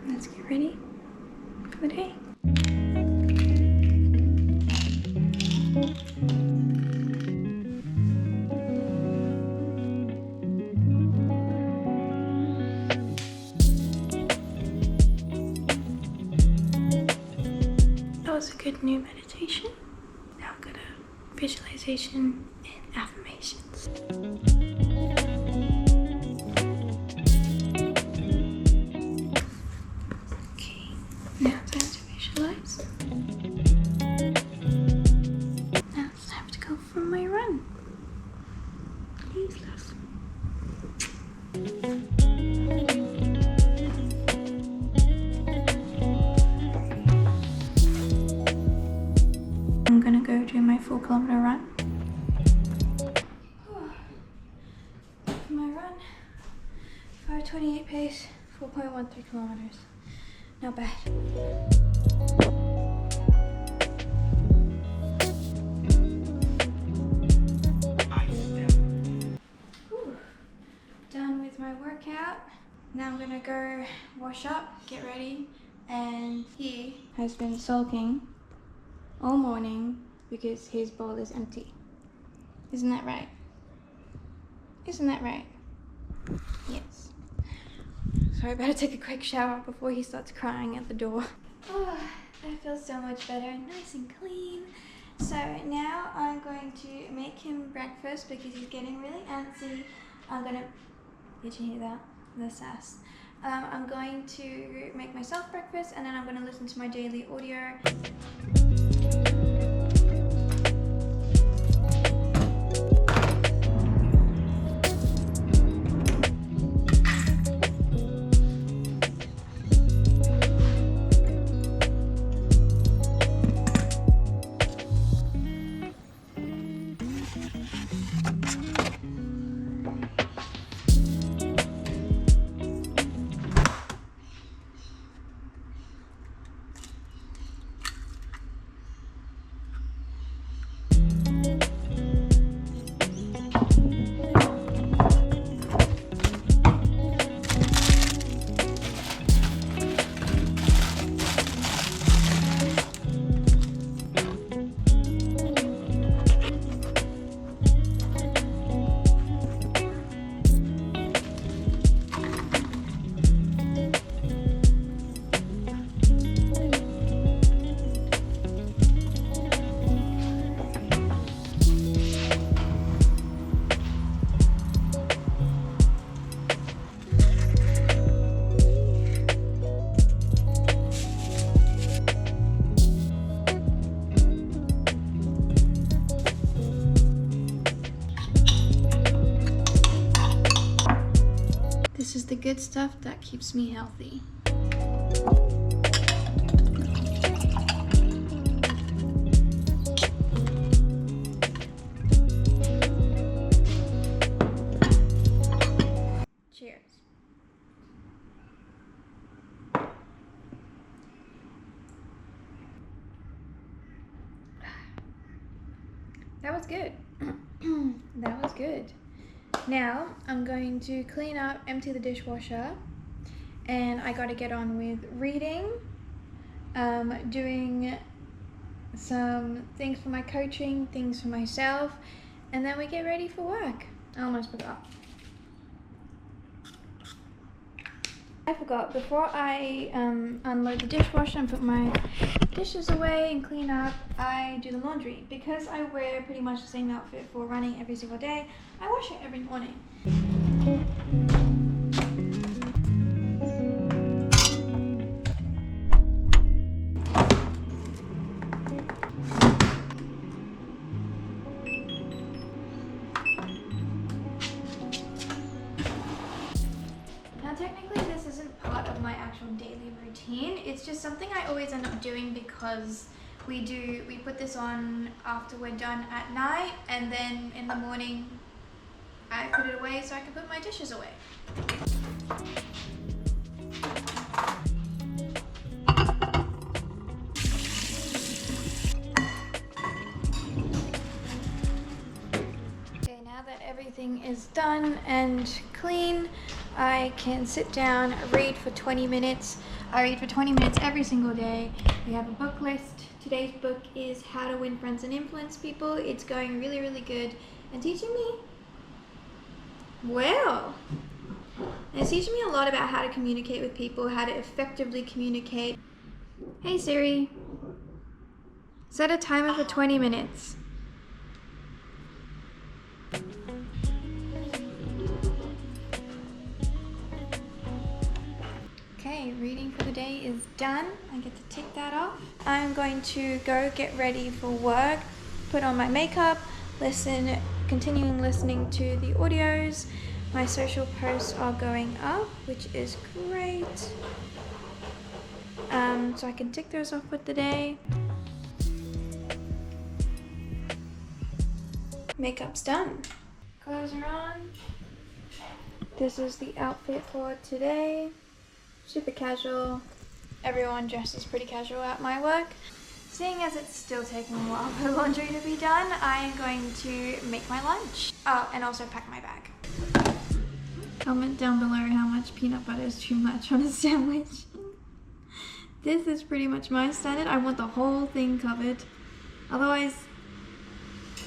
let's get ready for the day. That was a good new meditation. Now I've got a visualization and affirmations. Okay, now time to visualize. Now it's time to go for my run. Please, love. I'm gonna go do my 4 kilometer run. For my run, 5:28 pace, 4.13 kilometers. Not bad. Whew. Done with my workout. Now I'm gonna go wash up, get ready, and he has been sulking all morning because his bowl is empty. Isn't that right? Isn't that right? Yes. So I better take a quick shower before he starts crying at the door. Oh, that feels so much better, nice and clean. So now I'm going to make him breakfast because he's getting really antsy. Did you hear that? The sass. I'm going to make myself breakfast and then I'm going to listen to my daily audio. This is the good stuff that keeps me healthy. Cheers. That was good. That was good. Now I'm going to clean up, empty the dishwasher, and I gotta get on with reading, doing some things for my coaching, things for myself, and then we get ready for work. I almost forgot. Before I unload the dishwasher and put my dishes away and clean up, I do the laundry. Because I wear pretty much the same outfit for running every single day, I wash it every morning. Now technically this isn't part of my actual daily routine, it's just something I always end up doing because we put this on after we're done at night, and then in the morning I put it away so I can put my dishes away. Okay, now that everything is done and clean, I can sit down, read for 20 minutes. I read for 20 minutes every single day. We have a book list. Today's book is How to Win Friends and Influence People. It's going really, really good and teaching me, well, it's teaching me a lot about how to communicate with people, how to effectively communicate. Hey Siri, set a timer for 20 minutes. Okay, reading for the day is done. I get to tick that off. I'm going to go get ready for work, put on my makeup, continuing listening to the audios. My social posts are going up, which is great. So I can tick those off for the day. Makeup's done. Clothes are on. This is the outfit for today. Super casual. Everyone dresses pretty casual at my work. Seeing as it's still taking a while for laundry to be done, I am going to make my lunch. Oh, and also pack my bag. Comment down below how much peanut butter is too much on a sandwich. This is pretty much my standard. I want the whole thing covered. Otherwise,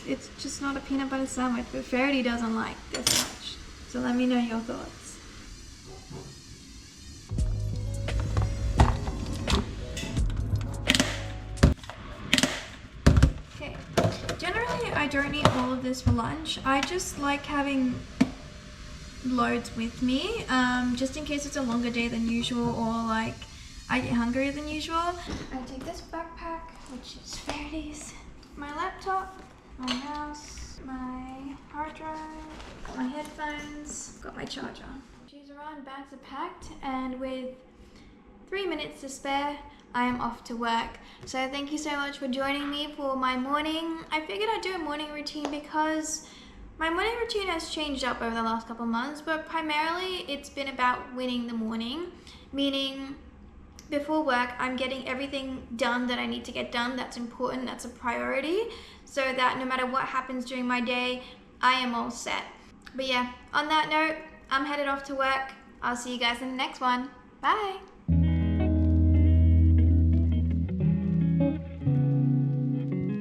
it's just not a peanut butter sandwich, but Faraday doesn't like this much. So let me know your thoughts. Okay, generally I don't eat all of this for lunch. I just like having loads with me, just in case it's a longer day than usual, or like I get hungrier than usual. I take this backpack, which is Faraday's, my laptop, my mouse, my hard drive, got my headphones, got my charger. Shoes are on, bags are packed, and with 3 minutes to spare, I am off to work. So thank you so much for joining me for my morning. I figured I'd do a morning routine because my morning routine has changed up over the last couple months, but primarily it's been about winning the morning, meaning before work, I'm getting everything done that I need to get done. That's important, that's a priority, so that no matter what happens during my day, I am all set. But yeah, on that note, I'm headed off to work. I'll see you guys in the next one. Bye.